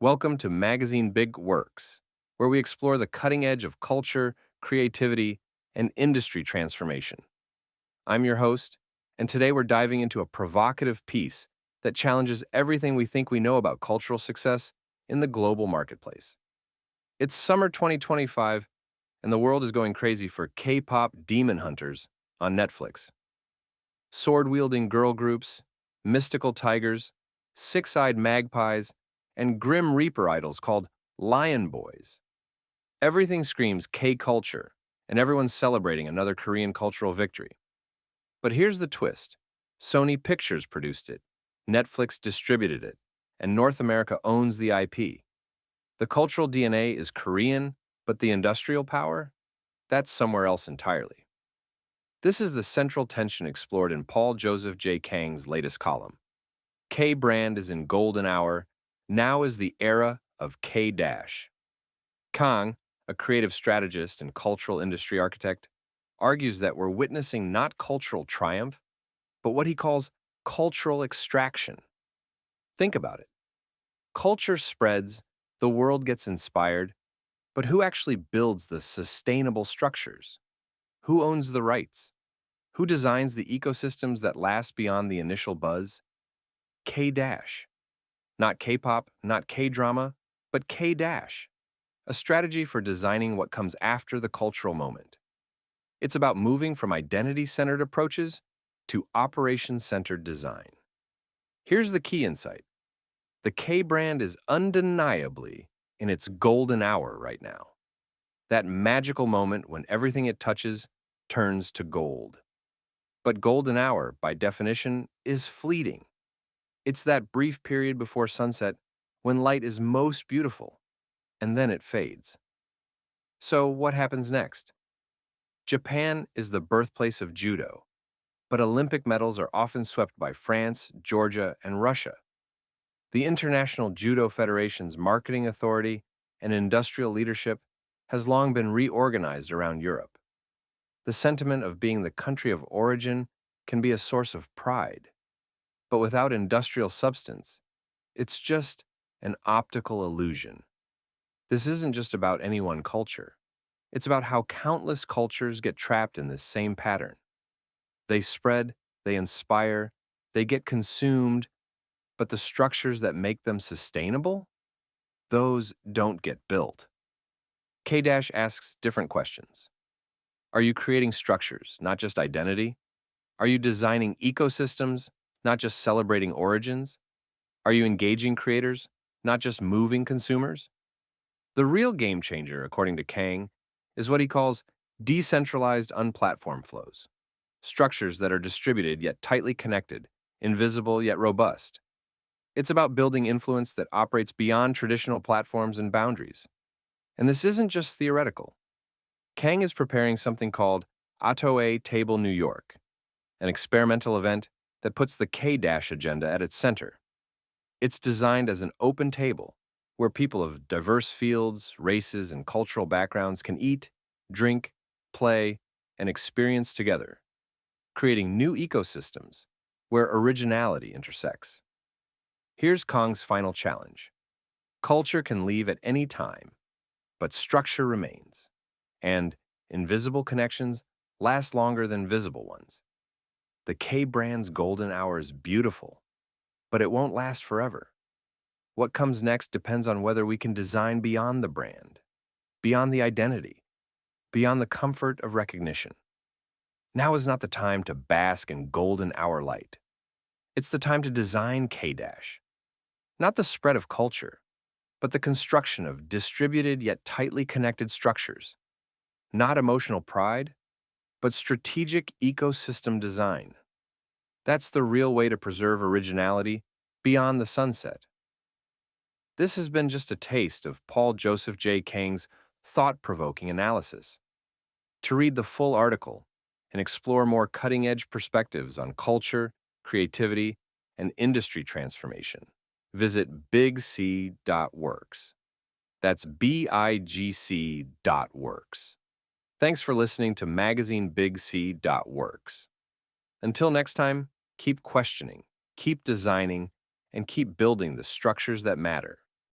Welcome to Magazine Big Works, where we explore the cutting edge of culture, creativity, and industry transformation. I'm your host, and today we're diving into a provocative piece that challenges everything we think we know about cultural success in the global marketplace. It's summer 2025, and the world is going crazy for K-pop demon hunters on Netflix. Sword-wielding girl groups, mystical tigers, six-eyed magpies, and grim reaper idols called lion boys. Everything screams K-culture, and everyone's celebrating another Korean cultural victory. But here's the twist. Sony Pictures produced it, Netflix distributed it, and North America owns the IP. The cultural DNA is Korean, but the industrial power? That's somewhere else entirely. This is the central tension explored in Paul Joseph J. Kang's latest column. K-brand is in golden hour. Now is the era of K-dash. Kang, a creative strategist and cultural industry architect, argues that we're witnessing not cultural triumph, but what he calls cultural extraction. Think about it. Culture spreads, the world gets inspired, but who actually builds the sustainable structures? Who owns the rights? Who designs the ecosystems that last beyond the initial buzz? K-dash. Not K-pop, not K-drama, but K-dash. A strategy for designing what comes after the cultural moment. It's about moving from identity-centered approaches to operation-centered design. Here's the key insight. The K-brand is undeniably in its golden hour right now. That magical moment when everything it touches turns to gold. But golden hour, by definition, is fleeting. It's that brief period before sunset when light is most beautiful, and then it fades. So what happens next? Japan is the birthplace of judo, but Olympic medals are often swept by France, Georgia, and Russia. The International Judo Federation's marketing authority and industrial leadership has long been reorganized around Europe. The sentiment of being the country of origin can be a source of pride. But without industrial substance, it's just an optical illusion. This isn't just about any one culture. It's about how countless cultures get trapped in this same pattern. They spread, they inspire, they get consumed, but the structures that make them sustainable, those don't get built. K- asks different questions. Are you creating structures, not just identity? Are you designing ecosystems, not just celebrating origins? Are you engaging creators, not just moving consumers? The real game changer, according to Kang, is what he calls decentralized unplatform flows, structures that are distributed yet tightly connected, invisible yet robust. It's about building influence that operates beyond traditional platforms and boundaries. And this isn't just theoretical. Kang is preparing something called Atoe Table New York, an experimental event that puts the K- agenda at its center. It's designed as an open table where people of diverse fields, races, and cultural backgrounds can eat, drink, play, and experience together, creating new ecosystems where originality intersects. Here's Kang's final challenge. Culture can leave at any time, but structure remains, and invisible connections last longer than visible ones. The K-brand's golden hour is beautiful, but it won't last forever. What comes next depends on whether we can design beyond the brand, beyond the identity, beyond the comfort of recognition. Now is not the time to bask in golden hour light. It's the time to design K-, not the spread of culture, but the construction of distributed yet tightly connected structures. Not emotional pride, but strategic ecosystem design. That's the real way to preserve originality beyond the sunset. This has been just a taste of Paul Joseph J. Kang's thought-provoking analysis. To read the full article and explore more cutting-edge perspectives on culture, creativity, and industry transformation, visit bcd-W. That's bigc.works. Thanks for listening to Magazine bcd-W. Until next time, keep questioning, keep designing, and keep building the structures that matter.